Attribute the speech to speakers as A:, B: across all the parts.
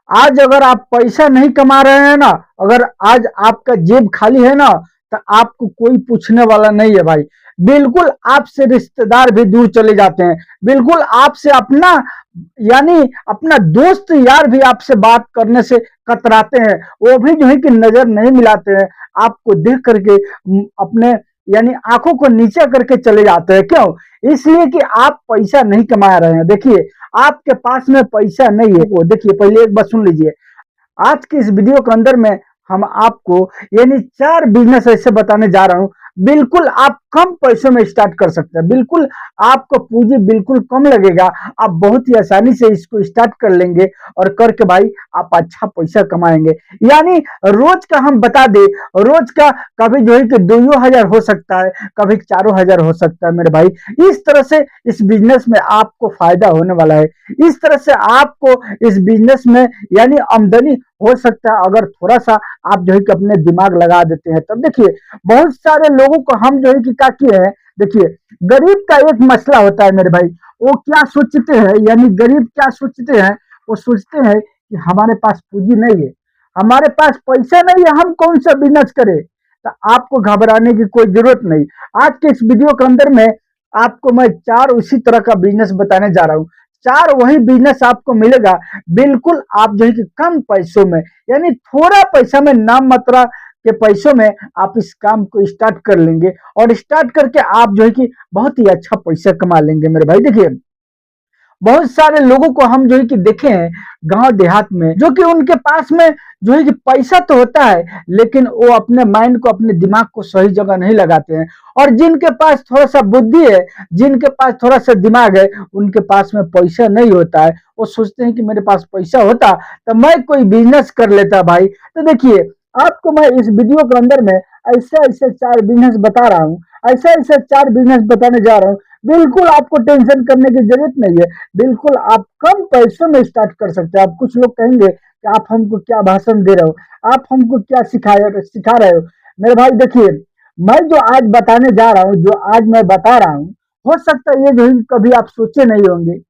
A: आज अगर आप पैसा नहीं कमा रहे हैं ना, अगर आज आपका जेब खाली है ना, तो आपको कोई पूछने वाला नहीं है भाई। बिल्कुल आपसे रिश्तेदार भी दूर चले जाते हैं। बिल्कुल आपसे अपना यानी अपना दोस्त यार भी आपसे बात करने से कतराते हैं। वो भी जो है कि नजर नहीं मिलाते हैं। आपको देख करके अपने यानी आंखों को नीचे करके चले जाते हैं। क्यों? इसलिए कि आप पैसा नहीं कमा रहे हैं। देखिए, आपके पास में पैसा नहीं है। वो देखिए, पहले एक बार सुन लीजिए। आज की इस वीडियो के अंदर में हम आपको यानी 4 बिजनेस ऐसे बताने जा रहा हूं। बिल्कुल आप कम पैसों में स्टार्ट कर सकते हैं। बिल्कुल आपको पूंजी बिल्कुल कम लगेगा। आप बहुत ही आसानी से इसको स्टार्ट कर लेंगे और करके भाई आप अच्छा पैसा कमाएंगे। यानी रोज का हम बता दें, रोज का कभी जो है कि 2,000 हो सकता है, कभी 4,000 हो सकता है मेरे भाई। इस तरह से इस बिजनेस में आपको फायदा होने वाला है। इस तरह से आपको इस बिजनेस में यानी आमदनी हो सकता है, अगर थोड़ा सा आप जो है कि अपने दिमाग लगा देते हैं। तब देखिए, बहुत सारे लोगों को हम जो है कि क्या किए हैं। देखिए, गरीब का एक मसला होता है मेरे भाई। वो क्या सोचते हैं, यानी गरीब क्या सोचते हैं, वो सोचते हैं कि हमारे पास पूंजी नहीं है, हमारे पास पैसा नहीं है, हम कौन सा बिजनेस करें। तो आपको घबराने की कोई जरूरत नहीं। आज के इस वीडियो के अंदर में आपको मैं 4 उसी तरह का बिजनेस बताने जा रहा हूँ। 4 वही बिजनेस आपको मिलेगा। बिल्कुल आप जो है कि कम पैसों में, यानी थोड़ा पैसा में, नाम मात्रा के पैसों में आप इस काम को स्टार्ट कर लेंगे और स्टार्ट करके आप जो है कि बहुत ही अच्छा पैसा कमा लेंगे मेरे भाई। देखिए, बहुत सारे लोगों को हम जो है कि देखे हैं गांव देहात में, जो कि उनके पास में जो है कि पैसा तो होता है, लेकिन वो अपने माइंड को, अपने दिमाग को सही जगह नहीं लगाते हैं। और जिनके पास थोड़ा सा बुद्धि है, जिनके पास थोड़ा सा दिमाग है, उनके पास में पैसा नहीं होता है। वो सोचते हैं कि मेरे पास पैसा होता तो मैं कोई बिजनेस कर लेता भाई। तो देखिए, आपको मैं इस वीडियो के अंदर में ऐसे ऐसे 4 बिजनेस बता रहा हूँ, ऐसे ऐसे 4 बिजनेस बताने जा रहा हूँ। बिल्कुल आपको टेंशन करने की जरूरत नहीं है। बिल्कुल आप कम पैसों में स्टार्ट कर सकते हैं। आप कुछ लोग कहेंगे कि आप हमको क्या भाषण दे रहे हो, आप हमको क्या सिखा रहे हो। मेरे भाई देखिए, मैं जो आज बताने जा रहा हूँ, जो आज मैं बता रहा हूँ, हो सकता है ये जो कभी आप सोचे नहीं होंगे,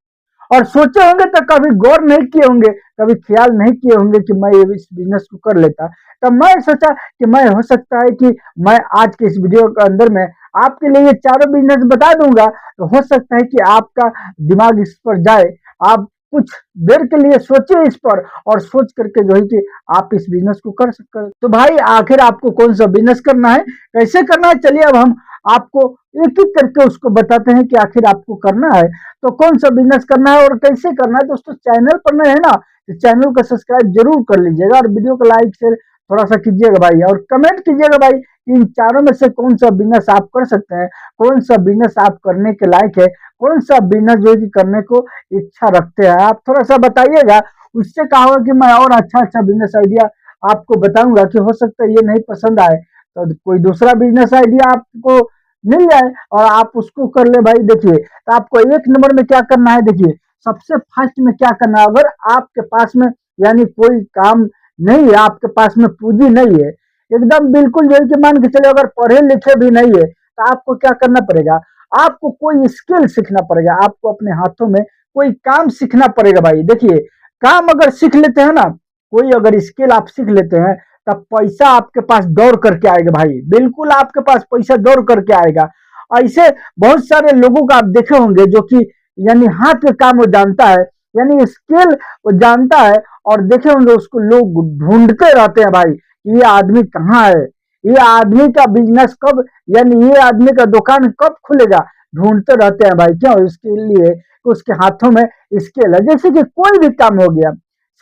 A: और सोचे होंगे तो कभी गौर नहीं किए होंगे, कभी ख्याल नहीं किए होंगे कि मैं इस बिजनेस को कर लेता। तब मैं सोचा कि मैं, हो सकता है कि मैं आज के इस वीडियो के अंदर में आपके लिए ये चारों बिजनेस बता दूंगा। तो हो सकता है कि आपका दिमाग इस पर जाए, आप कुछ देर के लिए सोचे इस पर, और सोच करके जो है कि आप इस बिजनेस को कर सकते। तो भाई आखिर आपको कौन सा बिजनेस करना है, कैसे करना है, चलिए अब हम आपको एक एक करके उसको बताते हैं कि आखिर आपको करना है तो कौन सा बिजनेस करना है और कैसे करना है। दोस्तों, चैनल पर नए है ना, तो चैनल को सब्सक्राइब जरूर कर लीजिएगा और वीडियो को लाइक शेयर थोड़ा सा कीजिएगा भाई, और कमेंट कीजिएगा भाई इन चारों में से कौन सा बिजनेस आप कर सकते हैं, कौन सा बिजनेस आप करने के लायक है, कौन सा बिजनेस जो है करने को इच्छा रखते हैं। आप थोड़ा सा बताइएगा, उससे कहा होगा कि मैं और अच्छा अच्छा बिजनेस आइडिया आपको बताऊंगा। कि हो सकता है ये नहीं पसंद आए तो कोई दूसरा बिजनेस आइडिया आपको मिल जाए और आप उसको कर ले भाई। देखिए, तो आपको एक नंबर में क्या करना है, देखिए सबसे फर्स्ट में क्या करना है। अगर आपके पास में यानी कोई काम नहीं है, आपके पास में पूंजी नहीं है, एकदम बिल्कुल जो है कि मान के चले अगर पढ़े लिखे भी नहीं है, तो आपको क्या करना पड़ेगा, आपको कोई स्किल सीखना पड़ेगा। आपको अपने हाथों में कोई काम सीखना पड़ेगा भाई। देखिए, काम अगर सीख लेते हैं ना, कोई अगर स्किल आप सीख लेते हैं, तब पैसा आपके पास दौड़ करके आएगा भाई। बिल्कुल आपके पास पैसा दौड़ करके आएगा। ऐसे बहुत सारे लोगों को आप देखे होंगे जो कि यानी हाथ के काम वो जानता है, यानी स्किल वो जानता है, और देखे होंगे उसको लोग ढूंढते रहते हैं भाई, ये आदमी कहाँ है, ये आदमी का बिजनेस कब, यानी ये आदमी का दुकान कब खुलेगा, ढूंढते रहते हैं भाई। क्यों? इसके लिए कि उसके हाथों में स्किल है। जैसे कि कोई भी काम हो गया,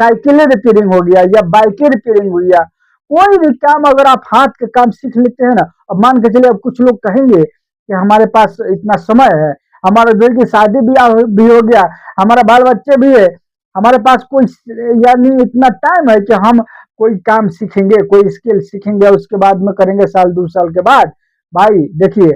A: साइकिल रिपेयरिंग हो गया या बाइक रिपेयरिंग हो गया, कोई भी काम अगर आप हाथ के काम सीख लेते हैं ना, अब मान के चलिए अब कुछ लोग कहेंगे कि हमारे पास इतना समय है, हमारे जो की शादी ब्याह भी हो गया, हमारा बाल बच्चे भी है, हमारे पास कोई यानी इतना टाइम है कि हम कोई काम सीखेंगे, कोई स्किल सीखेंगे, उसके बाद में करेंगे साल 2 साल के बाद। भाई देखिए,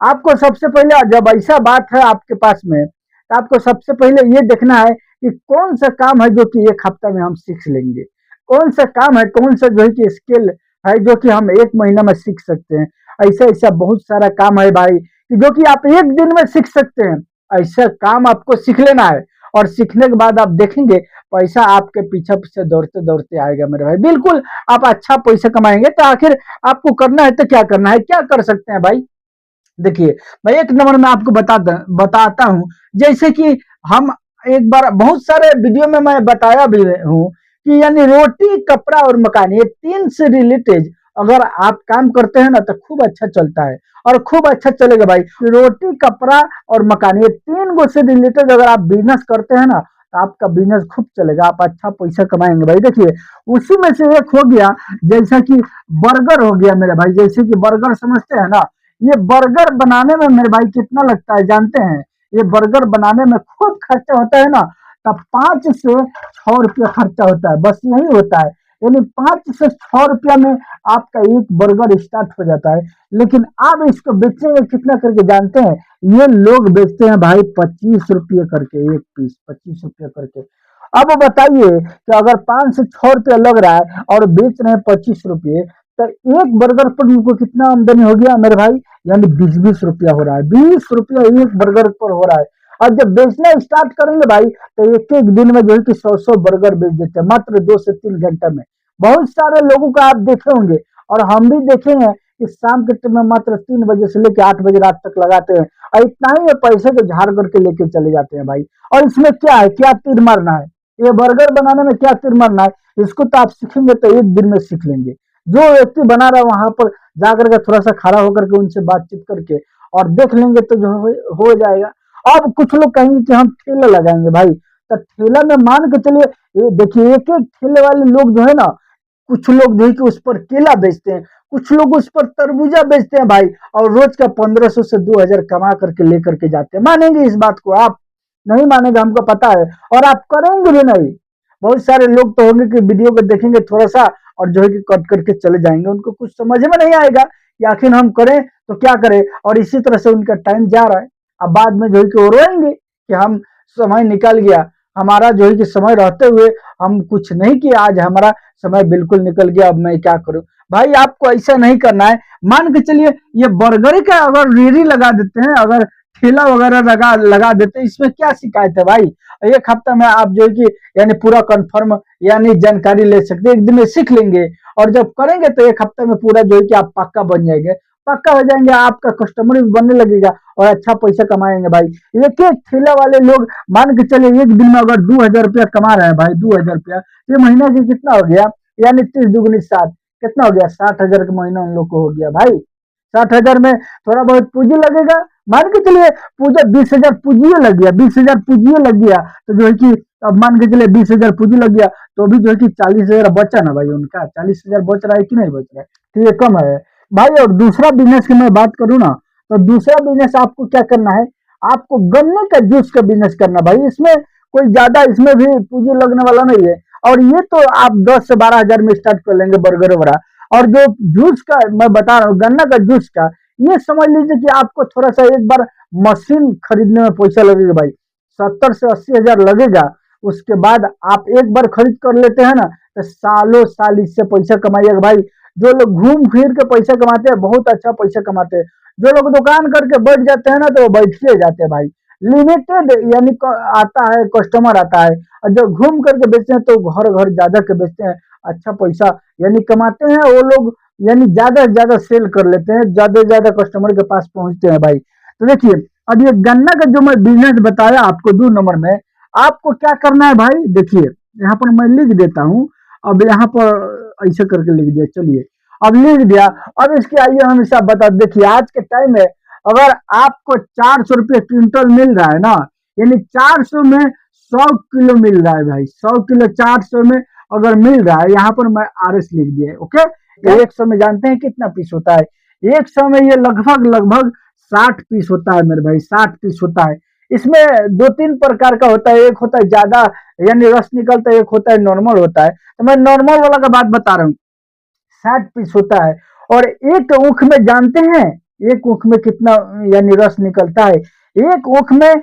A: आपको सबसे पहले जब ऐसा बात है आपके पास में, तो आपको सबसे पहले ये देखना है कि कौन सा काम है जो कि 1 हफ्ता में हम सीख लेंगे, कौन सा काम है, कौन सा जो है कि स्किल है जो कि हम 1 महीना में सीख सकते हैं। ऐसा ऐसा बहुत सारा काम है भाई कि जो कि आप 1 दिन में सीख सकते हैं। ऐसा काम आपको सीख लेना है और सीखने के बाद आप देखेंगे पैसा आपके पीछे पीछे दौड़ते दौड़ते आएगा मेरे भाई। बिल्कुल आप अच्छा पैसा कमाएंगे, तो आखिर आपको करना है तो क्या करना है, क्या कर सकते हैं भाई। देखिए मैं एक नंबर में आपको बताता हूँ। जैसे कि हम एक बार बहुत सारे वीडियो में मैं बताया भी हूँ कि यानी रोटी कपड़ा और मकान, ये तीन से रिलेटेड अगर आप काम करते हैं ना तो खूब अच्छा चलता है और खूब अच्छा चलेगा भाई। रोटी कपड़ा और मकान, ये तीन गो से रिलेटेड अगर आप बिजनेस करते हैं ना तो आपका बिजनेस खूब चलेगा, आप अच्छा पैसा कमाएंगे भाई। देखिए उसी में से एक हो गया जैसा कि बर्गर हो गया मेरे भाई। जैसे कि बर्गर समझते हैं ना, ये बर्गर बनाने में मेरे भाई कितना लगता है जानते हैं। ये बर्गर बनाने में खूब खर्चा होता है ना, तब 5 से 6 रुपया खर्चा होता है, बस यही होता है। यानी 5 से 6 रुपया में आपका एक बर्गर स्टार्ट हो जाता है। लेकिन आप इसको बेचेंगे कितना करके जानते हैं, ये लोग बेचते हैं भाई 25 रुपये करके एक पीस, 25 रुपये करके। अब बताइए कि अगर 5 से 6 रुपया लग रहा है और बेच रहे हैं 25 रुपये, तो एक बर्गर पर उनको कितना आमदनी हो गया मेरे भाई, यानी 20-20 रुपया हो रहा है। 20 रुपया एक बर्गर पर हो रहा है। और जब बेचना स्टार्ट करेंगे भाई तो एक एक दिन में जो है कि 100-100 बर्गर बेच देते हैं मात्र 2 से 3 घंटे में। बहुत सारे लोगों को आप देखे होंगे और हम भी देखे हैं कि शाम के टाइम में मात्र 3 बजे से लेकर 8 बजे रात तक लगाते हैं और इतना ही पैसे को झाड़ करके लेके चले जाते हैं भाई। और इसमें क्या है, क्या तीर मारना है, ये बर्गर बनाने में क्या तीर मारना है, इसको तो आप सीखेंगे तो एक दिन में सीख लेंगे। जो व्यक्ति बना रहा है वहां पर जाकर के थोड़ा सा खड़ा होकर के उनसे बातचीत करके और देख लेंगे तो जो हो जाएगा। अब कुछ लोग कहेंगे कि हम ठेला लगाएंगे भाई, तो ठेला में मान के चलिए, ये देखिए एक एक ठेले वाले लोग जो है ना, कुछ लोग जो है कि उस पर केला बेचते हैं, कुछ लोग उस पर तरबूजा बेचते हैं भाई, और रोज का 1500 से 2000 कमा करके लेकर के जाते हैं। मानेंगे इस बात को आप? नहीं मानेंगे, हमको पता है, और आप करेंगे भी नहीं। बहुत सारे लोग तो होंगे कि वीडियो को देखेंगे थोड़ा सा और जो है कि कट करके चले जाएंगे, उनको कुछ समझ में नहीं आएगा कि आखिर हम करें तो क्या करें, और इसी तरह से उनका टाइम जा रहा है। अब बाद में जो है कि वो रोएंगे कि हम समय निकल गया, हमारा जो है कि समय रहते हुए हम कुछ नहीं किया, आज हमारा समय बिल्कुल निकल गया, अब मैं क्या करूं। भाई आपको ऐसा नहीं करना है। मान के चलिए ये बर्गर का अगर रेडी लगा देते हैं, अगर ठेला वगैरह लगा लगा देते हैं, इसमें क्या शिकायत है भाई। एक हफ्ता में आप जो है कि यानी पूरा कंफर्म यानी जानकारी ले सकते हैं, एक दिन में सीख लेंगे और जब करेंगे तो एक हफ्ते में पूरा जो है कि आप पक्का बन जाएंगे, पक्का हो जाएंगे, आपका कस्टमर भी बनने लगेगा और अच्छा पैसा कमाएंगे भाई। एक एक ठेला वाले लोग मान के चलिए एक दिन में अगर 2000 रुपया कमा रहे हैं भाई, 2000 रुपया, ये महीना की कितना हो गया, यानी 30 दूनी 60, कितना हो गया, 60,000 का महीना उन लोग को हो गया भाई। 60,000 में थोड़ा बहुत पूंजी लगेगा, मान के चलिए पूजा 20,000 पूंजी लग गया, 20,000 पूंजी लग गया, तो जो है कि अब मान के चलिए 20,000 पूंजी लग गया, तो भी जो है कि 40,000 बचा ना भाई, उनका 40,000 बच रहा है कि नहीं बच रहा है, तो ये कम है भाई। और दूसरा बिजनेस की मैं बात करूँ ना, तो दूसरा बिजनेस आपको क्या करना है, आपको गन्ने का जूस का बिजनेस करना भाई। इसमें कोई ज्यादा इसमें भी पूंजी लगने वाला नहीं है, और ये तो आप 10 से 12 हजार में स्टार्ट कर लेंगे बर्गर वगैरह। और जो जूस का मैं बता रहा हूँ, गन्ना का जूस का, ये समझ लीजिए कि आपको थोड़ा सा एक बार मशीन खरीदने में पैसा लगेगा भाई, 70 से 80 हजार लगेगा। उसके बाद आप एक बार खरीद कर लेते हैं ना, तो सालों साल इससे पैसा कमाइएगा भाई। जो लोग घूम फिर के पैसा कमाते हैं, बहुत अच्छा पैसा कमाते हैं। जो लोग दुकान करके बैठ जाते हैं ना, तो वो बैठ के जाते हैं भाई। लिमिटेड यानी आता है, कस्टमर आता है, और जब घूम करके बेचते हैं तो घर घर ज्यादा के बेचते हैं, अच्छा पैसा यानी कमाते हैं वो लोग, यानी ज्यादा से ज्यादा सेल कर लेते हैं, ज्यादा से ज्यादा कस्टमर के पास पहुंचते हैं भाई। तो देखिए अब ये गन्ना का जो मैं बिजनेस बताया आपको 2 नंबर में, आपको क्या करना है भाई। देखिए यहाँ पर मैं लिख देता हूँ, अब यहाँ पर ऐसे करके लिख दिया, चलिए अब लिख दिया। अब इसके आइए हम हिसाब बता, देखिए आज के टाइम में अगर आपको 400 रुपये क्विंटल मिल रहा है ना, यानी 400 में 100 किलो मिल रहा है भाई, 100 किलो 400 में अगर मिल रहा है, यहाँ पर मैं RS लिख दिया है, ओके। 100 में जानते हैं कितना पीस होता है, 100 में ये लगभग लगभग 60 पीस होता है मेरे भाई, 60 पीस होता है। इसमें 2-3 प्रकार का होता है, एक होता है ज्यादा यानी रस निकलता है, एक होता है नॉर्मल होता है। तो मैं नॉर्मल वाला का बात बता रहा हूँ, 60 पीस होता है। और एक ऊख में जानते हैं, एक ऊख में कितना यानी रस निकलता है, एक ऊख में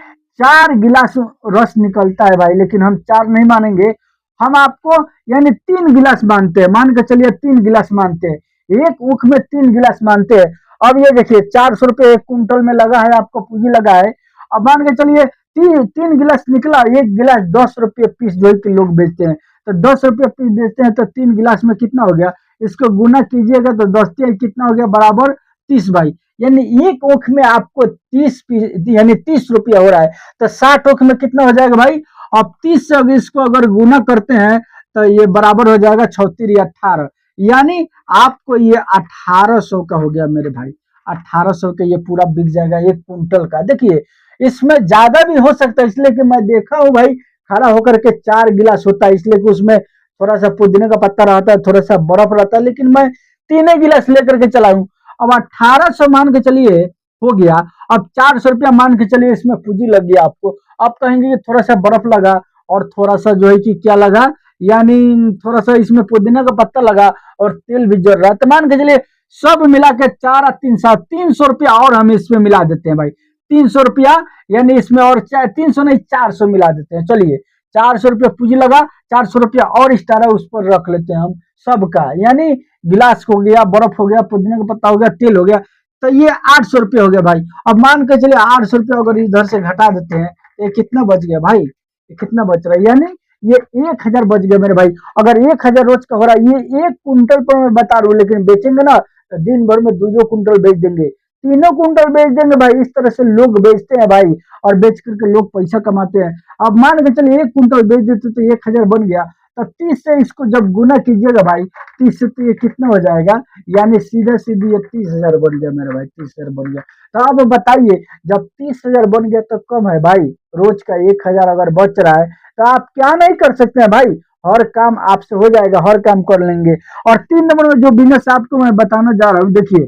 A: 4 गिलास रस निकलता है भाई। लेकिन हम 4 नहीं मानेंगे, हम आपको यानी 3 गिलास मानते हैं, मान के चलिए 3 गिलास मानते हैं, एक ऊख में 3 गिलास मानते हैं। अब ये देखिए 400 रुपये एक कुंटल में लगा है, आपको पूंजी लगा है। अब मान के चलिए तीन गिलास निकला, एक गिलास 10 रुपये पीस जो है कि लोग बेचते हैं। तो 10 रुपये पीस बेचते हैं तो 3 गिलास में कितना हो गया, इसको गुना कीजिएगा तो 10 कितना हो गया, बराबर 30 भाई। यानी एक ओख में आपको 30 पीस यानी 30 रुपया हो रहा है। तो 60 ओख में कितना हो जाएगा भाई। अब 30 से अगर इसको अगर गुना करते हैं तो ये बराबर हो जाएगा 36 18, यानी आपको ये 1800 का हो गया मेरे भाई। 1800 का ये पूरा बिक जाएगा 1 कुंटल का। देखिए इसमें ज्यादा भी हो सकता है, इसलिए कि मैं देखा हूं भाई, खड़ा होकर के 4 गिलास होता है, इसलिए कि उसमें थोड़ा सा पुदीने का पत्ता रहता है, थोड़ा सा बर्फ रहता है, लेकिन मैं 3 गिलास लेकर के चला हूं। अब 1800 मान के चलिए हो गया। अब 400 रुपया मान के चलिए इसमें पूंजी लग गया आपको। अब कहेंगे कि थोड़ा सा बर्फ लगा और थोड़ा सा जो है कि क्या लगा, यानी थोड़ा सा इसमें पुदीना का पत्ता लगा और तेल भी जल रहा है, तो मान के चलिए सब मिला के 4 और 3 7 300 रुपया और हम इसमें मिला देते हैं भाई। 300 रुपया, यानी इसमें और 300 नहीं 400 मिला देते हैं। चलिए 400 रुपया पूंजी लगा, 400 रुपया और एक्स्ट्रा उस पर रख लेते हैं हम सबका, यानी गिलास हो गया, बर्फ हो गया, पुदीना का पत्ता हो गया, तेल हो गया, तो ये 800 रुपया हो गया भाई। अब मान के चलिए 800 रुपया अगर इधर से घटा देते हैं, ये कितना बच गया भाई, ये कितना बच रहा है, यानी ये 1000 बच गया मेरे भाई। अगर 1000 रोज का हो रहा है, ये 1 कुंटल पर मैं बता रहा हूँ, लेकिन बेचेंगे ना तो दिन भर में 2 कुंटल बेच देंगे, 3 कुंटल बेच देंगे भाई। इस तरह से लोग बेचते हैं भाई, और बेच करके लोग पैसा कमाते हैं। अब मान के चलिए 1 कुंटल बेच देते तो 1000 बन गया, तो 30 से इसको जब गुना कीजिएगा भाई, 30 से तो ये कितना हो जाएगा, यानी सीधा सीधी ये 30,000 बन गया मेरे भाई, 30,000 बन गया। तो अब बताइए, जब 30,000 बन गया तो कम है भाई, रोज का 1000 अगर बच रहा है तो आप क्या नहीं कर सकते हैं भाई, हर काम आपसे हो जाएगा, हर काम कर लेंगे। और 3 नंबर में जो बिजनेस आपको मैं बताना जा रहा हूँ, देखिए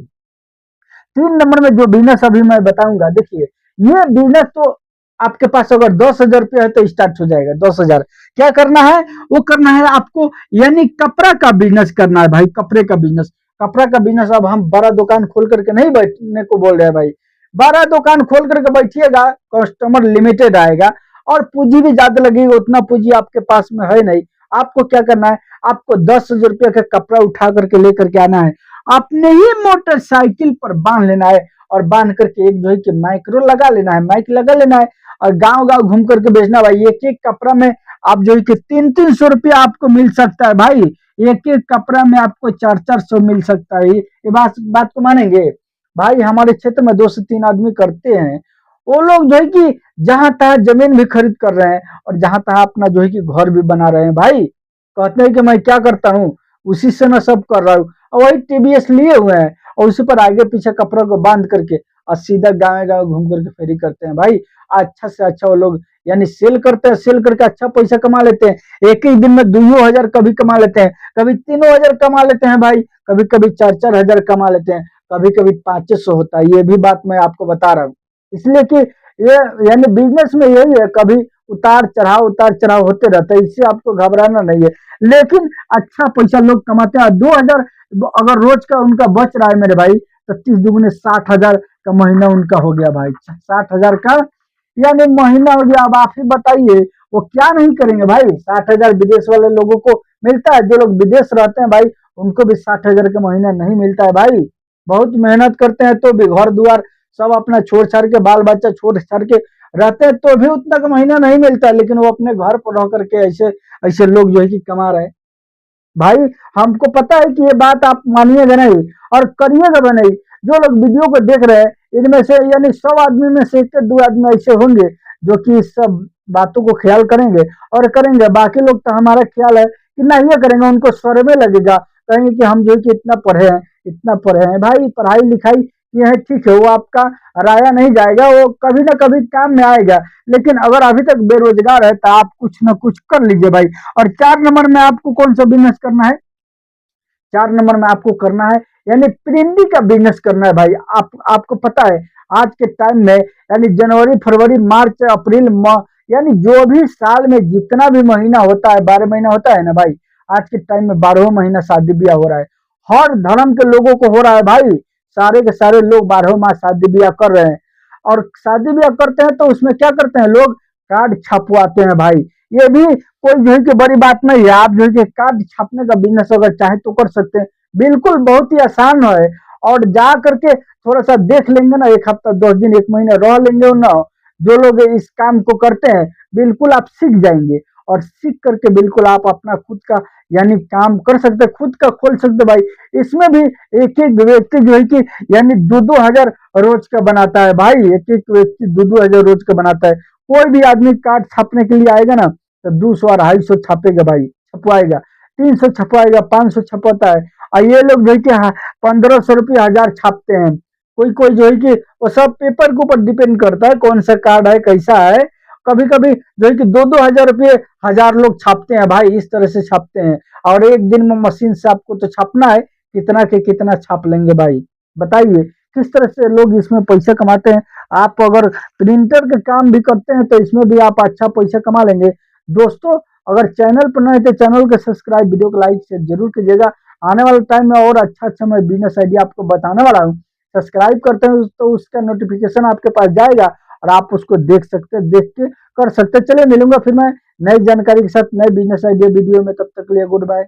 A: 3 नंबर में जो बिजनेस अभी मैं बताऊंगा, देखिए ये बिजनेस तो आपके पास अगर 10,000 रुपया है तो स्टार्ट हो जाएगा। 10,000 क्या करना है, वो करना है आपको, यानी कपड़ा का बिजनेस करना है भाई, कपड़े का बिजनेस। कपड़ा का बिजनेस, अब हम बड़ा दुकान खोल करके नहीं बैठने को बोल रहे हैं भाई, बड़ा दुकान खोल करके बैठिएगा, कस्टमर लिमिटेड आएगा और पूंजी भी ज्यादा लगेगी, उतना पूंजी आपके पास में है नहीं। आपको क्या करना है, आपको 10,000 रुपया का कपड़ा उठा करके लेकर के आना है, अपने ही मोटरसाइकिल पर बांध लेना है, और बांध करके एक जो है कि माइक्रो लगा लेना है, माइक लगा लेना है, और गांव गांव घूम करके बेचना भाई। एक एक कपड़ा में आप जो है कि 300-300 रुपया आपको मिल सकता है भाई, एक एक कपड़ा में आपको 400-400 मिल सकता है। ये बात को मानेंगे भाई, हमारे क्षेत्र में 2 से 3 आदमी करते हैं, वो लोग जो है कि जहां तहां जमीन भी खरीद कर रहे हैं, और जहां तहां अपना जो है कि घर भी बना रहे हैं भाई। कहते हैं कि मैं क्या करता हूँ, उसी से मैं सब कर रहा हूँ, और वही टीवीएस लिए हुए हैं, और उसी पर आगे पीछे कपड़ों को बांध करके और सीधा गाँव गाँव घूम करके फेरी करते हैं भाई। अच्छा से अच्छा वो लोग यानी सेल करते हैं, सेल करके अच्छा पैसा कमा लेते हैं। एक ही दिन में 2,000 कभी कमा लेते हैं, कभी 3,000 कमा लेते हैं भाई, कभी कभी 4-4 हजार कमा लेते हैं, कभी कभी 500 होता है। ये भी बात मैं आपको बता रहा हूँ, इसलिए कि ये यानी बिजनेस में यही है, कभी उतार चढ़ाव होते रहता है, इससे आपको घबराना नहीं है। लेकिन अच्छा पैसा लोग कमाते हैं। 2,000 अगर रोज का उनका बच रहा है मेरे भाई, तो 30 दुगने 60,000 का महीना उनका हो गया भाई, 60,000 का यानी महीना हो गया। अब आप ही बताइए वो क्या नहीं करेंगे भाई, 60,000 विदेश वाले लोगों को मिलता है, जो लोग विदेश रहते हैं भाई उनको भी 60,000 का महीना नहीं मिलता है भाई। बहुत मेहनत करते हैं तो भी, घर दुआर सब अपना छोड़ छाड़ के, बाल बच्चा छोड़ छाड़ के रहते हैं तो भी उतना का महीना नहीं मिलता है, लेकिन वो अपने घर पर रह करके ऐसे ऐसे लोग जो है कि कमा रहे हैं भाई। हमको पता है कि ये बात आप मानिएगा नहीं और करिएगा भी नहीं। जो लोग वीडियो को देख रहे हैं, इनमें से यानी 100 आदमी में से 1-2 आदमी ऐसे होंगे जो कि इस सब बातों को ख्याल करेंगे और करेंगे। बाकी लोग तो हमारा ख्याल है कि ना ये करेंगे, उनको स्वर में लगेगा, कहेंगे कि हम जो है कि इतना पढ़े हैं, इतना पढ़े हैं भाई। पढ़ाई लिखाई ये है ठीक है, वो आपका राया नहीं जाएगा, वो कभी ना कभी काम में आएगा। लेकिन अगर अभी तक बेरोजगार है तो आप कुछ ना कुछ कर लीजिए भाई। और 4 नंबर में आपको कौन सा बिजनेस करना है, 4 नंबर में आपको करना है यानी प्रिंडी का बिजनेस करना है भाई। आपको पता है आज के टाइम में यानी जनवरी फरवरी मार्च अप्रैल यानी जो भी साल में जितना भी महीना होता है, 12 महीना होता है ना भाई, आज के टाइम में 12 महीना शादी ब्याह हो रहा है। हर धर्म के लोगों को हो रहा है भाई, सारे के सारे लोग 12 माह शादी ब्याह कर रहे हैं। और शादी ब्याह करते हैं तो उसमें क्या करते हैं लोग, कार्ड छपवाते हैं भाई। ये भी कोई जो है कि बड़ी बात नहीं है, आप जो है कि कार्ड छापने का बिजनेस अगर चाहे तो कर सकते हैं, बिल्कुल बहुत ही आसान है। और जा करके थोड़ा सा देख लेंगे ना, 1 हफ्ता 10 दिन 1 महीना रह लेंगे ना, जो लोग इस काम को करते हैं बिल्कुल आप सीख जाएंगे, और सीख करके बिल्कुल आप अपना खुद का यानी काम कर सकते हैं, खुद का खोल सकते हैं भाई। इसमें भी एक एक व्यक्ति जो है कि यानी दो दो हजार रोज का बनाता है भाई, एक एक व्यक्ति दो दो हजार रोज का बनाता है। कोई भी आदमी कार्ड छापने के लिए आएगा ना तो 200 250 छापेगा भाई, छपवाएगा, 300 छपवाएगा, 500 छपवाता है। और ये लोग जो है कि 1500 रुपये 1000 छापते हैं। कोई कोई जो है कि वो सब पेपर के ऊपर डिपेंड करता है कौन सा कार्ड है कैसा है। कभी कभी जो है कि दो दो हजार रुपये 1000 लोग छापते हैं भाई, इस तरह से छापते हैं। और एक दिन में मशीन से आपको तो छापना है, कितना के कितना छाप लेंगे भाई, बताइए किस तरह से लोग इसमें पैसा कमाते हैं। आप अगर प्रिंटर का काम भी करते हैं तो इसमें भी आप अच्छा पैसा कमा लेंगे। दोस्तों, अगर चैनल पर नए तो चैनल को सब्सक्राइब, वीडियो को लाइक से जरूर कीजिएगा। आने वाले टाइम में और अच्छा अच्छा मैं बिजनेस आइडिया आपको बताने वाला हूँ। सब्सक्राइब करते हैं तो उसका नोटिफिकेशन आपके पास जाएगा और आप उसको देख सकते हैं, देख के कर सकते हैं। चलिए मिलूंगा फिर मैं नई जानकारी के साथ नए बिजनेस आइडिया वीडियो में, तब तक के लिए गुड बाय।